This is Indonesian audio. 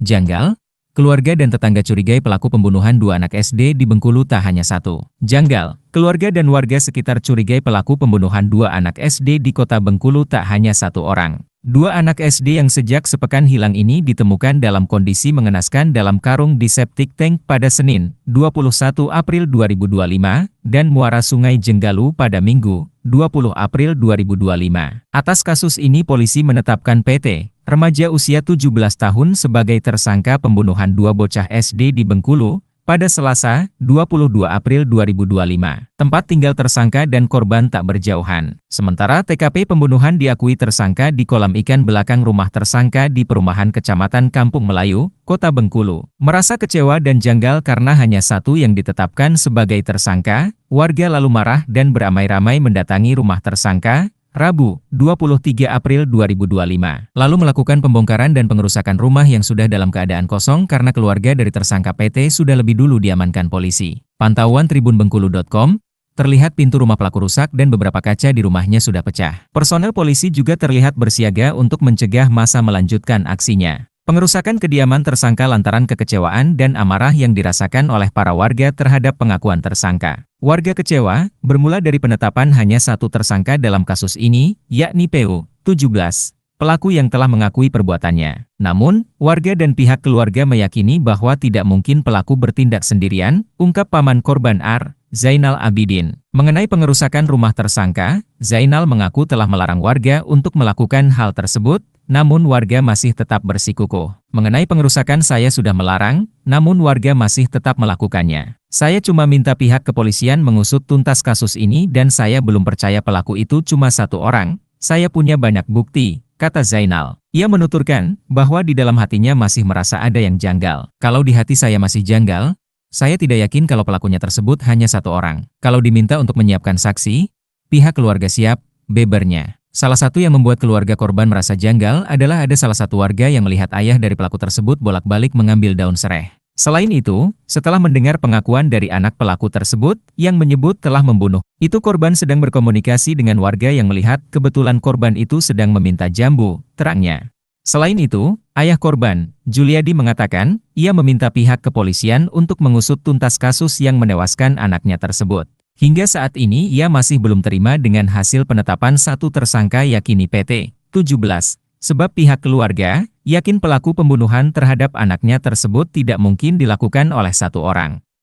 Janggal, keluarga dan tetangga curigai pelaku pembunuhan dua anak SD di Bengkulu tak hanya satu. Janggal, keluarga dan warga sekitar curigai pelaku pembunuhan dua anak SD di kota Bengkulu tak hanya satu orang. Dua anak SD yang sejak sepekan hilang ini ditemukan dalam kondisi mengenaskan dalam karung di septic tank pada Senin, 21 April 2025, dan muara Sungai Jenggalu pada Minggu, 20 April 2025. Atas kasus ini polisi menetapkan PT, remaja usia 17 tahun sebagai tersangka pembunuhan dua bocah SD di Bengkulu, pada Selasa, 22 April 2025. Tempat tinggal tersangka dan korban tak berjauhan. Sementara TKP pembunuhan diakui tersangka di kolam ikan belakang rumah tersangka di perumahan Kecamatan Kampung Melayu, Kota Bengkulu. Merasa kecewa dan janggal karena hanya satu yang ditetapkan sebagai tersangka, warga lalu marah dan beramai-ramai mendatangi rumah tersangka, Rabu, 23 April 2025, lalu melakukan pembongkaran dan pengerusakan rumah yang sudah dalam keadaan kosong karena keluarga dari tersangka PT sudah lebih dulu diamankan polisi. Pantauan tribunbengkulu.com, terlihat pintu rumah pelaku rusak dan beberapa kaca di rumahnya sudah pecah. Personel polisi juga terlihat bersiaga untuk mencegah massa melanjutkan aksinya. Pengerusakan kediaman tersangka lantaran kekecewaan dan amarah yang dirasakan oleh para warga terhadap pengakuan tersangka. Warga kecewa, bermula dari penetapan hanya satu tersangka dalam kasus ini, yakni PU, 17, pelaku yang telah mengakui perbuatannya. Namun, warga dan pihak keluarga meyakini bahwa tidak mungkin pelaku bertindak sendirian, ungkap paman korban R, Zainal Abidin. Mengenai pengerusakan rumah tersangka, Zainal mengaku telah melarang warga untuk melakukan hal tersebut, namun warga masih tetap bersikukuh. Mengenai pengerusakan saya sudah melarang, namun warga masih tetap melakukannya. Saya cuma minta pihak kepolisian mengusut tuntas kasus ini dan saya belum percaya pelaku itu cuma satu orang. Saya punya banyak bukti, kata Zainal. Ia menuturkan bahwa di dalam hatinya masih merasa ada yang janggal. Kalau di hati saya masih janggal, saya tidak yakin kalau pelakunya tersebut hanya satu orang. Kalau diminta untuk menyiapkan saksi, pihak keluarga siap, bebernya. Salah satu yang membuat keluarga korban merasa janggal adalah ada salah satu warga yang melihat ayah dari pelaku tersebut bolak-balik mengambil daun sereh. Selain itu, setelah mendengar pengakuan dari anak pelaku tersebut yang menyebut telah membunuh, itu korban sedang berkomunikasi dengan warga yang melihat kebetulan korban itu sedang meminta jambu, terangnya. Selain itu, ayah korban, Juliadi mengatakan, ia meminta pihak kepolisian untuk mengusut tuntas kasus yang menewaskan anaknya tersebut. Hingga saat ini ia masih belum terima dengan hasil penetapan satu tersangka yakni PT, 17, sebab pihak keluarga yakin pelaku pembunuhan terhadap anaknya tersebut tidak mungkin dilakukan oleh satu orang.